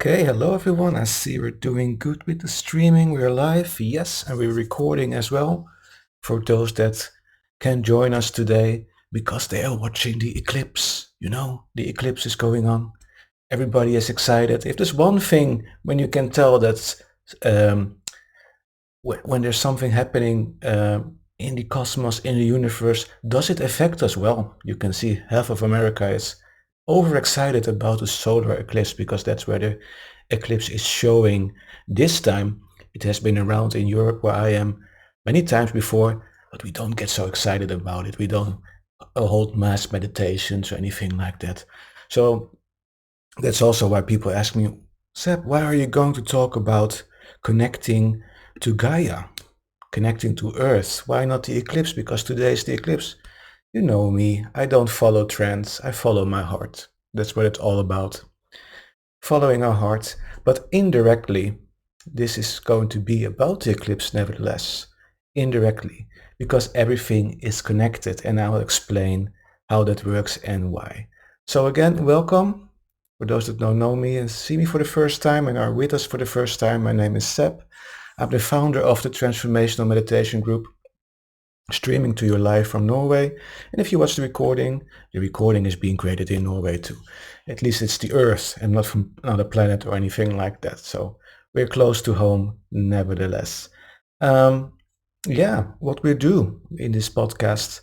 Okay, hello everyone. I see we're doing good with the streaming. We're live, yes, and we're recording as well for those that can join us today because they are watching the eclipse. The eclipse is going on. Everybody is excited. If there's one thing when you can tell that um, when there's something happening in the cosmos, in the universe, does it affect us? Well, you can see half of America is overexcited about the solar eclipse because that's where the eclipse is showing this time. It has been around in Europe where I am many times before, but we don't get so excited about it. We don't hold mass meditations or anything like that. So that's also why people ask me, Seb, why are you going to talk about connecting to Gaia, connecting to Earth? Why not the eclipse? Because today is the eclipse. You know me, I don't follow trends, I follow my heart. That's what it's all about. Following our heart, but indirectly, this is going to be about the eclipse nevertheless. Indirectly, because everything is connected, and I'll explain how that works and why. So again, welcome. For those that don't know me and see me for the first time and are with us for the first time, my name is Seb. I'm the founder of the Transformational Meditation Group, streaming to you live from Norway. And if you watch the recording is being created in Norway too. At least it's the Earth and not from another planet or anything like that. So we're close to home nevertheless. Um, yeah, what we do in this podcast,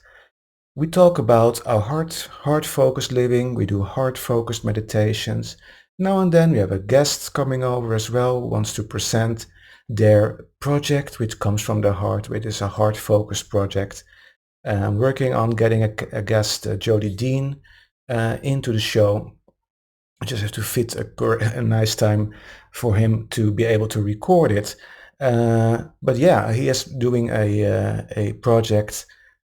we talk about our heart-focused living. We do heart-focused meditations. Now and then we have a guest coming over as well, who wants to present their project, which comes from their heart, which is a heart-focused project. I'm working on getting a guest, Jody Dean, into the show. I just have to fit a nice time for him to be able to record it. But yeah, he is doing a project,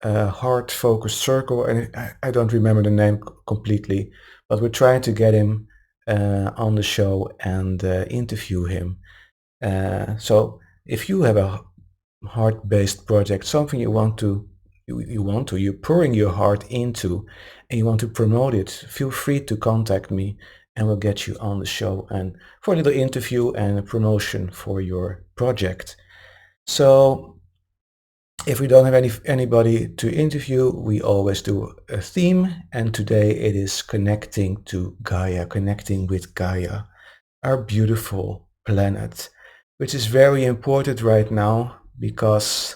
Heart Focused Circle, and I don't remember the name completely, but we're trying to get him on the show and interview him. So if you have a heart-based project, something you're pouring your heart into, and you want to promote it, feel free to contact me, and we'll get you on the show and for a little interview and a promotion for your project. So if we don't have anybody to interview, we always do a theme, and today it is connecting to Gaia, connecting with Gaia, our beautiful planet, which is very important right now because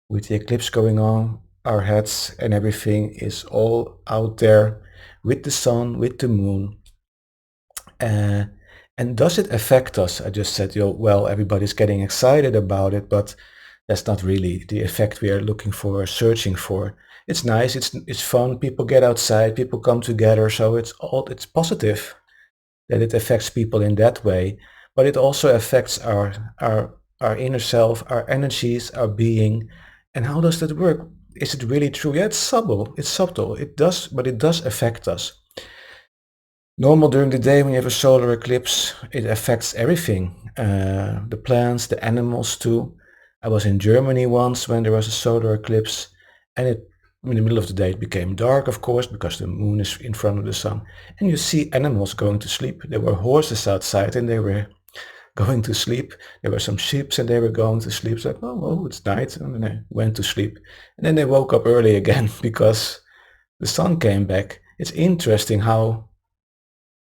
with the eclipse going on, our heads and everything is all out there with the sun, with the moon. Uh, and does it affect us? I just said, well, everybody's getting excited about it, but that's not really the effect we are looking for, searching for. It's nice, it's fun, people get outside, people come together, so it's positive that it affects people in that way, but it also affects our inner self, our energies, our being. And how does that work? Is it really true? Yeah, it's subtle. It does, but it does affect us. Normal during the day when you have a solar eclipse, it affects everything. The plants, the animals too. I was in Germany once when there was a solar eclipse, and in the middle of the day it became dark, of course, because the moon is in front of the sun. And you see animals going to sleep. There were horses outside and they were going to sleep. There were some sheep and they were going to sleep. So, oh, it's night. And then they went to sleep. And then they woke up early again because the sun came back. It's interesting how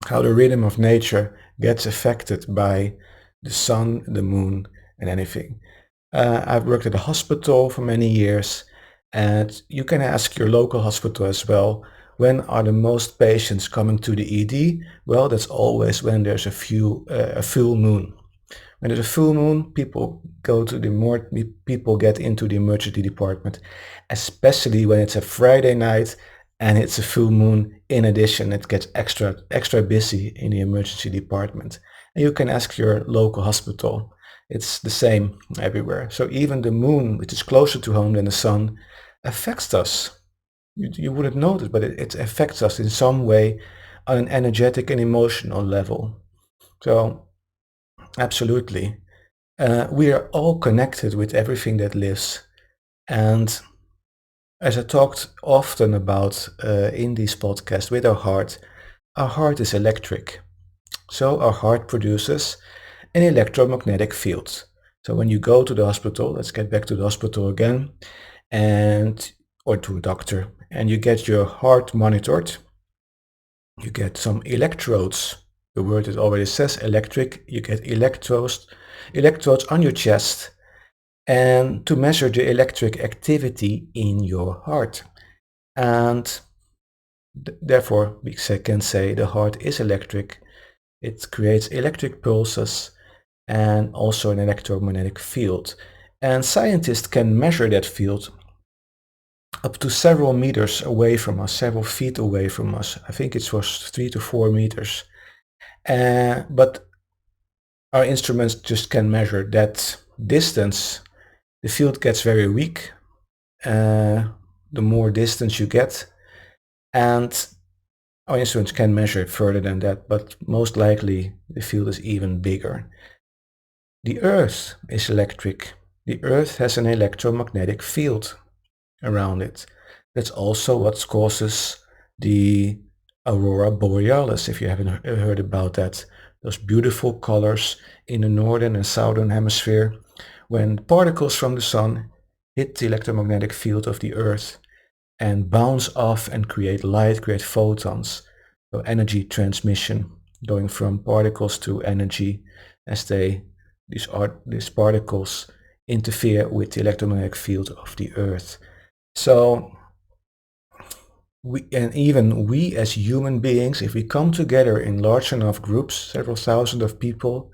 the rhythm of nature gets affected by the sun, the moon, and anything. I've worked at a hospital for many years, and you can ask your local hospital as well, when are the most patients coming to the ED? Well, that's always when there's a full moon. When there's a full moon, people get into the emergency department, especially when it's a Friday night and it's a full moon. In addition, it gets extra busy in the emergency department. And you can ask your local hospital. It's the same everywhere. So even the moon, which is closer to home than the sun, affects us. You wouldn't notice, but it affects us in some way on an energetic and emotional level. So absolutely. We are all connected with everything that lives. And as I talked often about in these podcasts with our heart is electric. So our heart produces an electromagnetic field. So when you go to the hospital, let's get back to the hospital again, and or to a doctor, and you get your heart monitored, you get some electrodes. The word it already says electric. You get electrodes on your chest, and to measure the electric activity in your heart. And therefore, we can say the heart is electric. It creates electric pulses and also an electromagnetic field. And scientists can measure that field up to several meters away from us, several feet away from us. I think it was 3 to 4 meters. But our instruments just can measure that distance. The field gets very weak the more distance you get, and our instruments can measure it further than that, but most likely the field is even bigger. The Earth is electric. The Earth has an electromagnetic field around it. That's also what causes the aurora borealis, if you haven't heard about that. Those beautiful colors in the northern and southern hemisphere when particles from the sun hit the electromagnetic field of the Earth and bounce off and create light, create photons. So energy transmission, going from particles to energy as these particles interfere with the electromagnetic field of the Earth. So even we as human beings, if we come together in large enough groups, several thousand of people,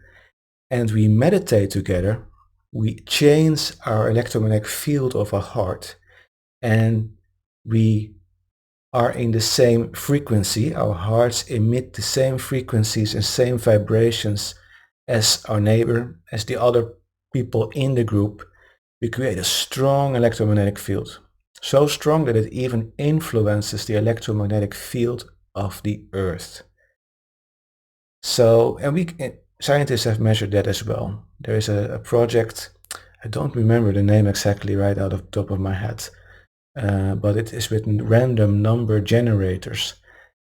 and we meditate together, we change our electromagnetic field of our heart, and we are in the same frequency. Our hearts emit the same frequencies and same vibrations as our neighbor, as the other people in the group. We create a strong electromagnetic field. So strong that it even influences the electromagnetic field of the Earth. So, scientists have measured that as well. There is a project, I don't remember the name exactly right out of the top of my head, but it is with random number generators,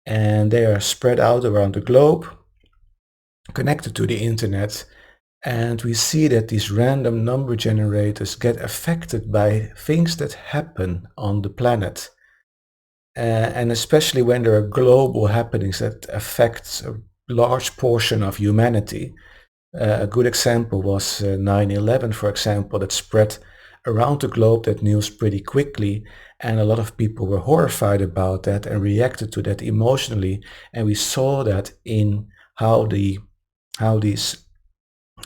and they are spread out around the globe, connected to the internet, and we see that these random number generators get affected by things that happen on the planet. And especially when there are global happenings that affect a large portion of humanity. A good example was 9/11, for example, that spread around the globe, that news pretty quickly, and a lot of people were horrified about that and reacted to that emotionally. And we saw that in how these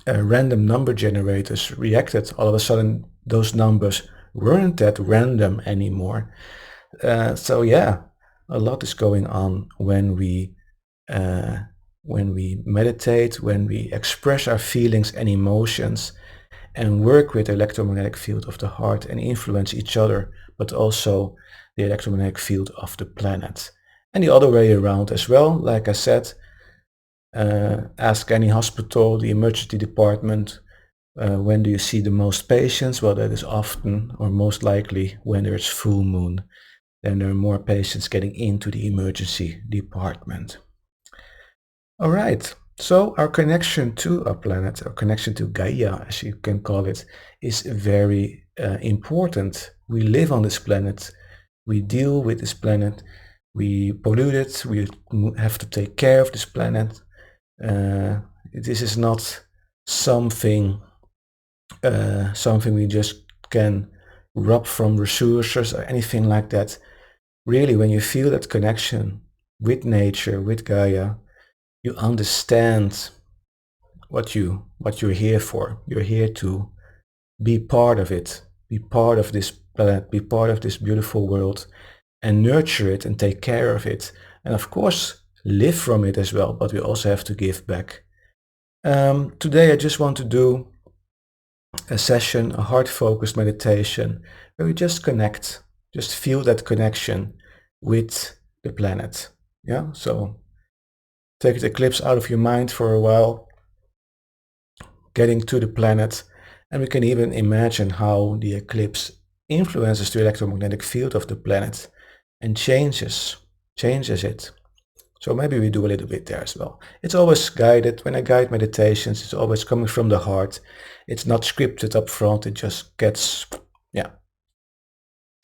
random number generators reacted. All of a sudden, those numbers weren't that random anymore. So yeah, a lot is going on when we meditate, when we express our feelings and emotions, and work with the electromagnetic field of the heart and influence each other, but also the electromagnetic field of the planet. And the other way around as well, like I said, ask any hospital, the emergency department, when do you see the most patients? Well, that is often or most likely when there's full moon. Then there are more patients getting into the emergency department. All right, so our connection to our planet, our connection to Gaia, as you can call it, is very important. We live on this planet, we deal with this planet, we pollute it, we have to take care of this planet. This is not something we just can rob from resources or anything like that. Really, when you feel that connection with nature, with Gaia, you understand what you're here for. You're here to be part of it, be part of this planet, be part of this beautiful world, and nurture it and take care of it. And of course, live from it as well, but we also have to give back. Today I just want to do a session, a heart-focused meditation, where we just connect, just feel that connection with the planet. Yeah, so take the eclipse out of your mind for a while, getting to the planet, and we can even imagine how the eclipse influences the electromagnetic field of the planet and changes it. So maybe we do a little bit there as well. It's always guided. When I guide meditations, it's always coming from the heart. It's not scripted up front. It just gets, yeah.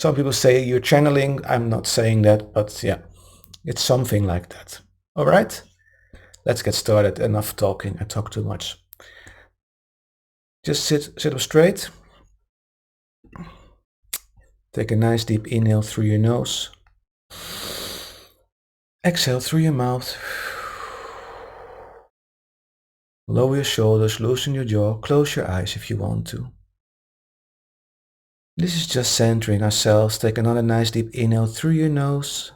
Some people say you're channeling. I'm not saying that, but yeah, it's something like that. All right, let's get started. Enough talking. I talk too much. Just sit up straight. Take a nice deep inhale through your nose. Exhale through your mouth. Lower your shoulders, loosen your jaw, close your eyes if you want to. This is just centering ourselves. Take another nice deep inhale through your nose.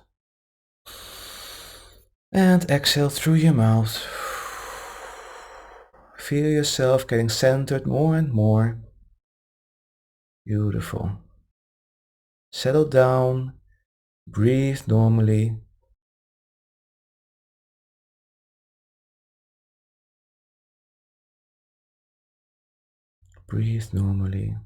And exhale through your mouth. Feel yourself getting centered more and more. Beautiful. Settle down. Breathe normally. Breathe normally.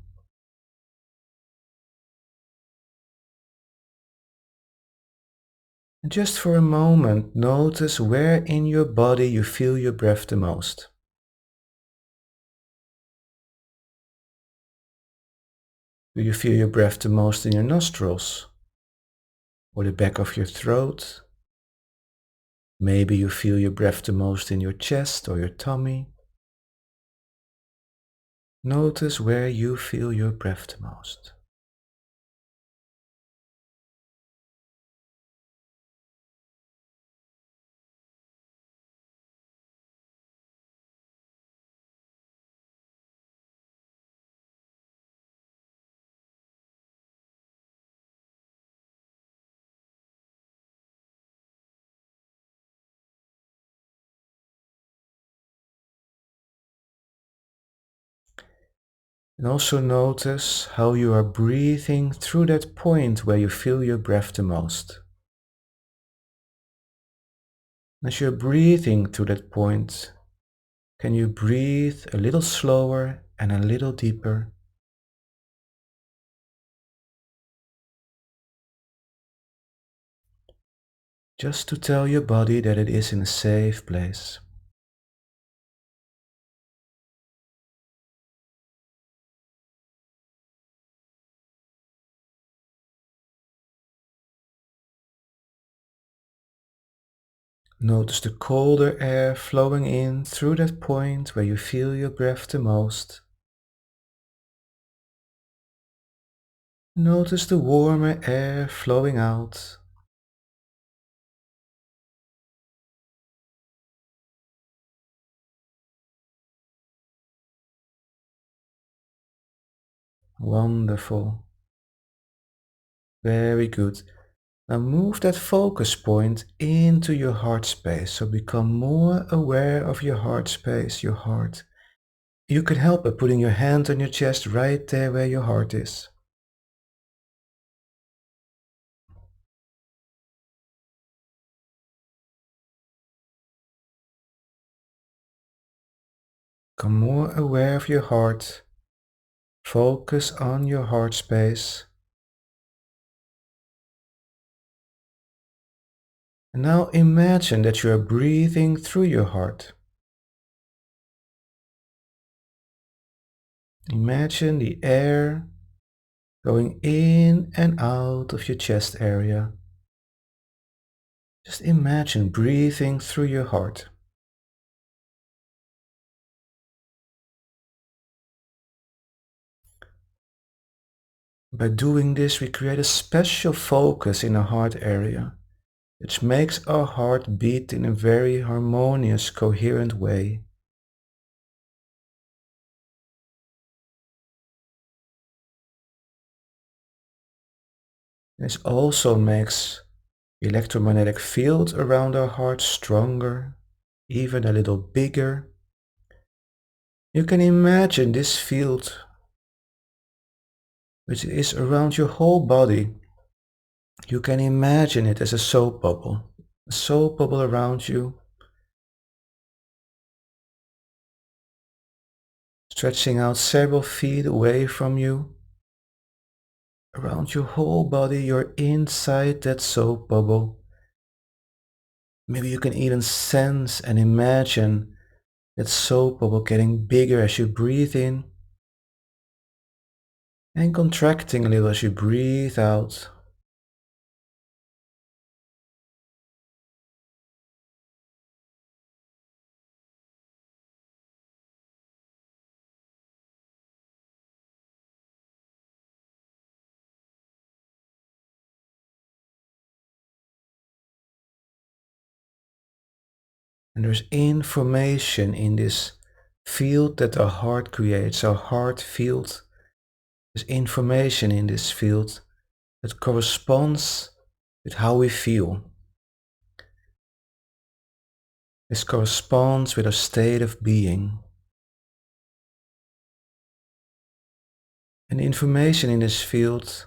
And just for a moment, notice where in your body you feel your breath the most. Do you feel your breath the most in your nostrils? Or the back of your throat? Maybe you feel your breath the most in your chest or your tummy. Notice where you feel your breath the most. And also notice how you are breathing through that point where you feel your breath the most. As you're breathing through that point, can you breathe a little slower and a little deeper? Just to tell your body that it is in a safe place. Notice the colder air flowing in through that point where you feel your breath the most. Notice the warmer air flowing out. Wonderful. Very good. Now move that focus point into your heart space. So become more aware of your heart space, your heart. You can help by putting your hand on your chest right there where your heart is. Become more aware of your heart. Focus on your heart space. And now imagine that you are breathing through your heart. Imagine the air going in and out of your chest area. Just imagine breathing through your heart. By doing this, we create a special focus in our heart area, which makes our heart beat in a very harmonious, coherent way. This also makes the electromagnetic field around our heart stronger, even a little bigger. You can imagine this field, which is around your whole body. You can imagine it as a soap bubble around you, stretching out several feet away from you. Around your whole body, you're inside that soap bubble. Maybe you can even sense and imagine that soap bubble getting bigger as you breathe in and contracting a little as you breathe out. And there's information in this field that our heart creates, our heart field. There's information in this field that corresponds with how we feel. This corresponds with our state of being. And the information in this field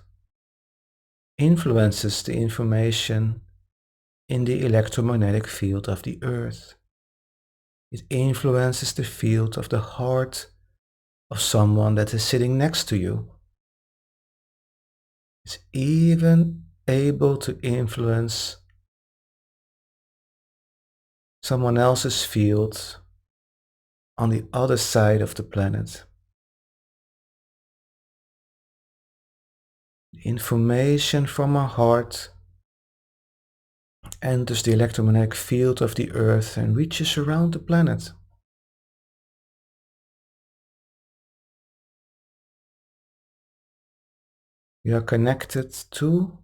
influences the information in the electromagnetic field of the earth. It influences the field of the heart of someone that is sitting next to you. It's even able to influence someone else's field on the other side of the planet. The information from our heart enters the electromagnetic field of the earth and reaches around the planet. We are connected to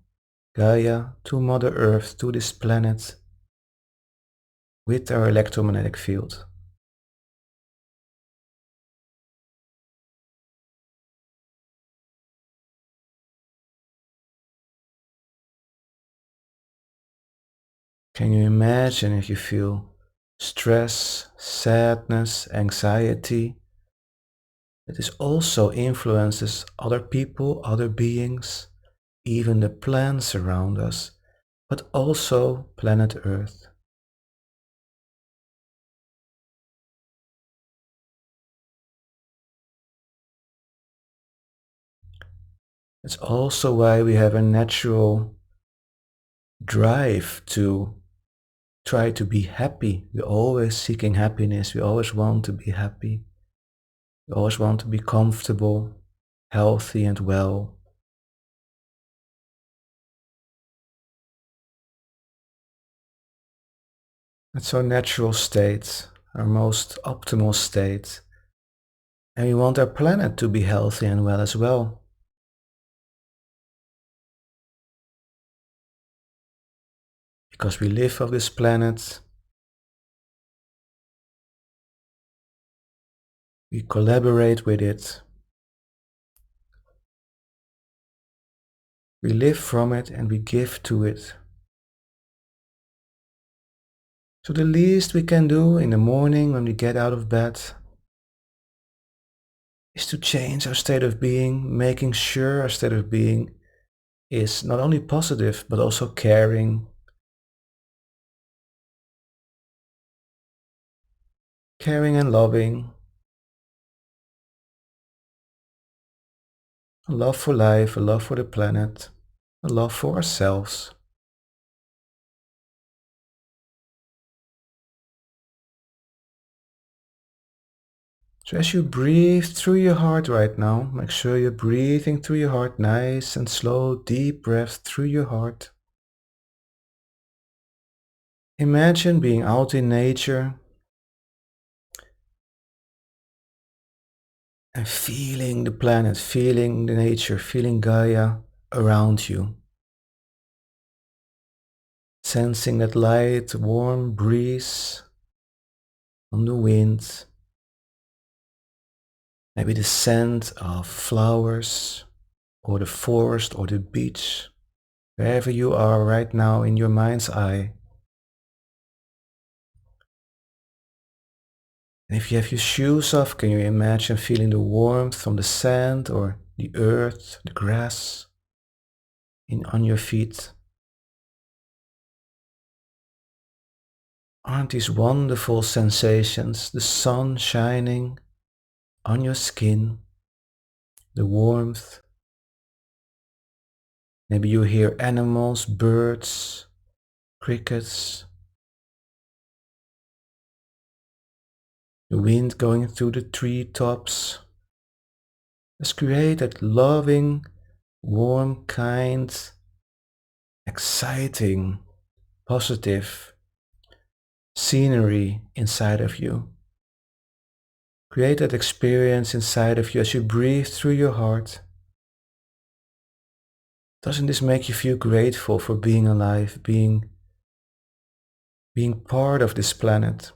Gaia, to Mother Earth, to this planet with our electromagnetic field. Can you imagine if you feel stress, sadness, anxiety? That this also influences other people, other beings, even the plants around us, but also planet Earth. It's also why we have a natural drive to try to be happy. We're always seeking happiness. We always want to be happy. We always want to be comfortable, healthy and well. It's our natural state, our most optimal state. And we want our planet to be healthy and well as well. Because we live on this planet, we collaborate with it, we live from it and we give to it. So the least we can do in the morning when we get out of bed is to change our state of being, making sure our state of being is not only positive but also caring, caring and loving, a love for life, a love for the planet, a love for ourselves. So as you breathe through your heart right now, make sure you're breathing through your heart, nice and slow, deep breaths through your heart. Imagine being out in nature and feeling the planet, feeling the nature, feeling Gaia around you. Sensing that light, warm breeze on the wind. Maybe the scent of flowers or the forest or the beach, wherever you are right now in your mind's eye. And if you have your shoes off, can you imagine feeling the warmth from the sand or the earth, the grass on your feet? Aren't these wonderful sensations? The sun shining on your skin, the warmth. Maybe you hear animals, birds, crickets, the wind going through the treetops. Just create that loving, warm, kind, exciting, positive scenery inside of you. Create that experience inside of you as you breathe through your heart. Doesn't this make you feel grateful for being alive, being part of this planet?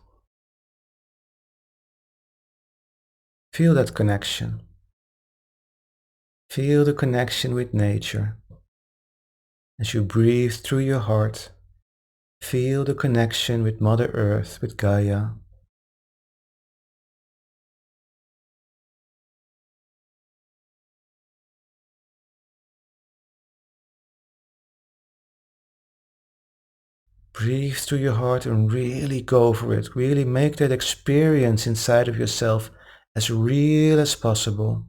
Feel that connection. Feel the connection with nature. As you breathe through your heart, feel the connection with Mother Earth, with Gaia. Breathe through your heart and really go for it. Really make that experience inside of yourself as real as possible.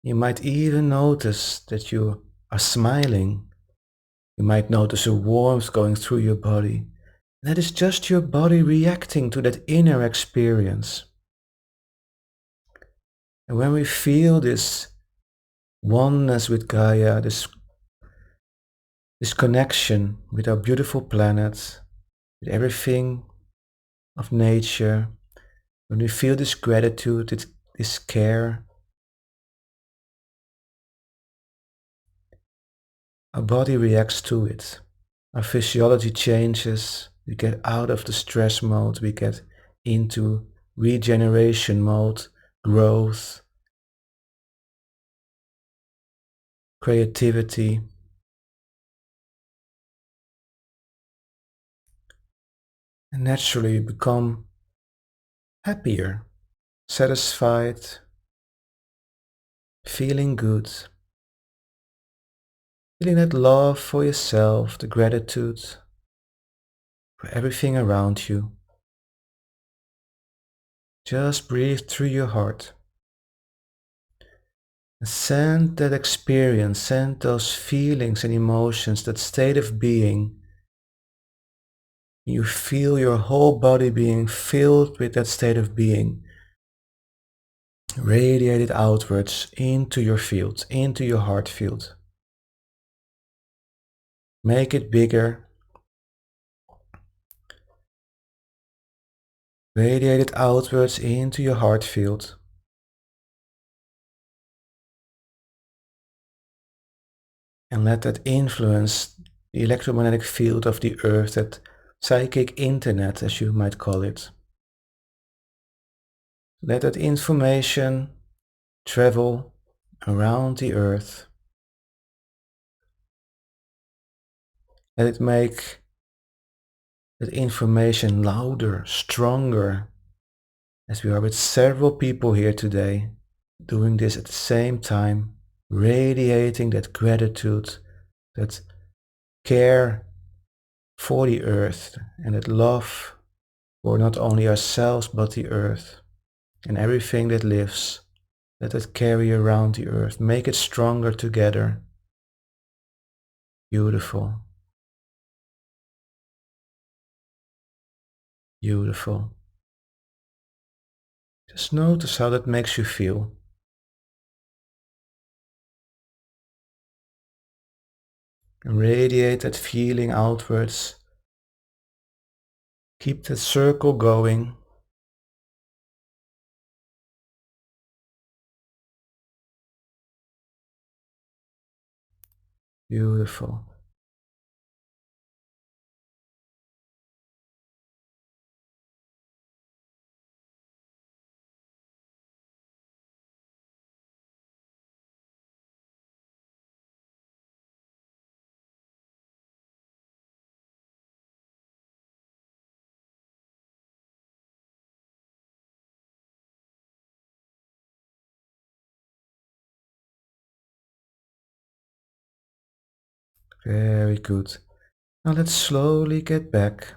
You might even notice that you are smiling. You might notice a warmth going through your body. That is just your body reacting to that inner experience. And when we feel this oneness with Gaia, this connection with our beautiful planet, with everything of nature, when we feel this gratitude, this care, our body reacts to it. Our physiology changes. We get out of the stress mode. We get into regeneration mode, growth, creativity. And naturally become happier, satisfied, feeling good, feeling that love for yourself, the gratitude for everything around you. Just breathe through your heart. And send that experience, send those feelings and emotions, that state of being. You feel your whole body being filled with that state of being. Radiate it outwards into your field, into your heart field. Make it bigger. Radiate it outwards into your heart field. And let that influence the electromagnetic field of the earth, that psychic internet as you might call it. Let that information travel around the earth. Let it make that information louder, stronger, as we are with several people here today, doing this at the same time, radiating that gratitude, that care for the earth, and that love for not only ourselves but the earth and everything that lives. Let it carry around the earth. Make it stronger together. Beautiful. Beautiful. Just notice how that makes you feel. And radiate that feeling outwards. Keep that circle going. Beautiful. Very good. Now let's slowly get back.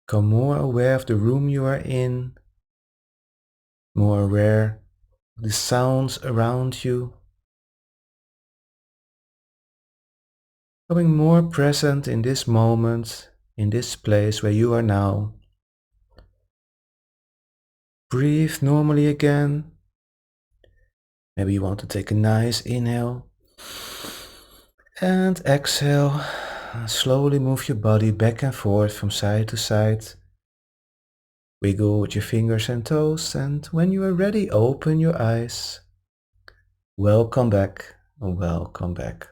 Become more aware of the room you are in. More aware of the sounds around you. Becoming more present in this moment, in this place where you are now. Breathe normally again. Maybe you want to take a nice inhale and exhale. Slowly move your body back and forth from side to side. Wiggle with your fingers and toes, and when you are ready, open your eyes. Welcome back. Welcome back.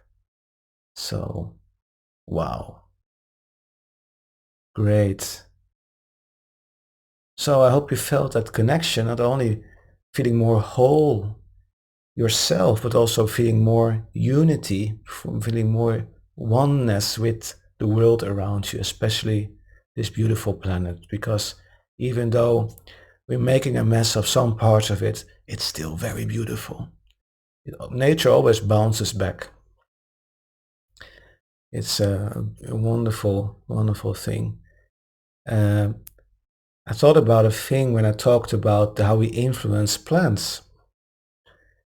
So, wow. Great. So I hope you felt that connection, not only feeling more whole yourself, but also feeling more unity, from feeling more oneness with the world around you, especially this beautiful planet. Because even though we're making a mess of some parts of it, it's still very beautiful. Nature always bounces back. It's a wonderful, wonderful thing. I thought about a thing when I talked about how we influence plants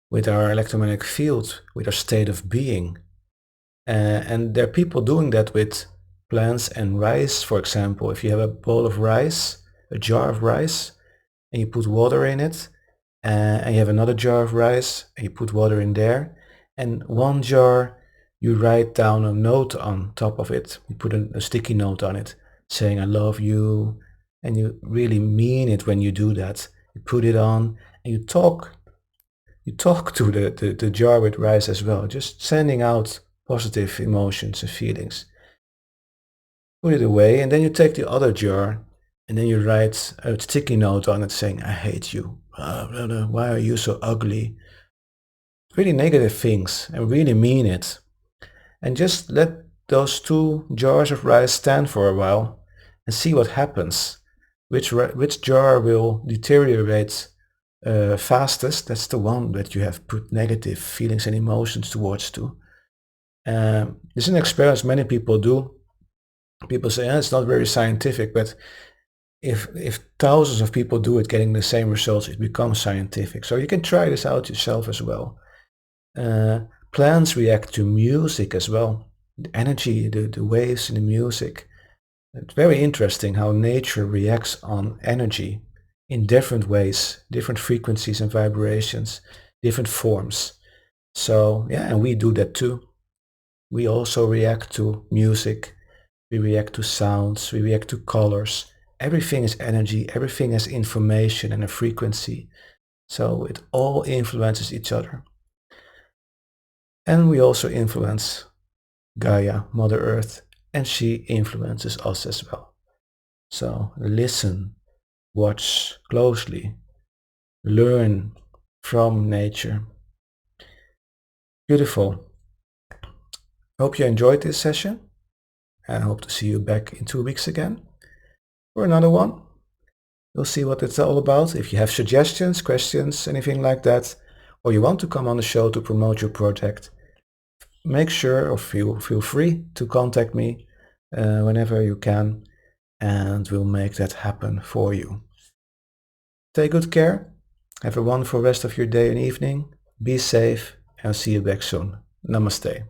with our electromagnetic field, with our state of being. And there are people doing that with plants and rice, for example. If you have a bowl of rice, a jar of rice, and you put water in it, and you have another jar of rice, and you put water in there, and one jar, you write down a note on top of it. You put a sticky note on it saying, I love you, and you really mean it when you do that. You put it on, and you talk to the jar with rice as well, just sending out positive emotions and feelings. Put it away, and then you take the other jar, and then you write a sticky note on it saying, I hate you. Blah, blah, why are you so ugly? Really negative things, and really mean it. And just let those two jars of rice stand for a while and see what happens. Which jar will deteriorate fastest? That's the one that you have put negative feelings and emotions towards to. This is an experiment many people do. People say, it's not very scientific, but if thousands of people do it getting the same results, it becomes scientific. So you can try this out yourself as well. Plants react to music as well. The energy, the waves in the music. It's very interesting how nature reacts on energy in different ways, different frequencies and vibrations, different forms. So yeah, and we do that too. We also react to music, we react to sounds, we react to colors. Everything is energy, everything has information and a frequency. So it all influences each other. And we also influence Gaia, Mother Earth, and she influences us as well. So listen, watch closely, learn from nature. Beautiful. Hope you enjoyed this session, and I hope to see you back in 2 weeks again for another one. We'll see what it's all about. If you have suggestions, questions, anything like that, or you want to come on the show to promote your project, make sure or feel free to contact me whenever you can, and we'll make that happen for you. Take good care. Have a wonderful rest of your day and evening. Be safe, and I'll see you back soon. Namaste.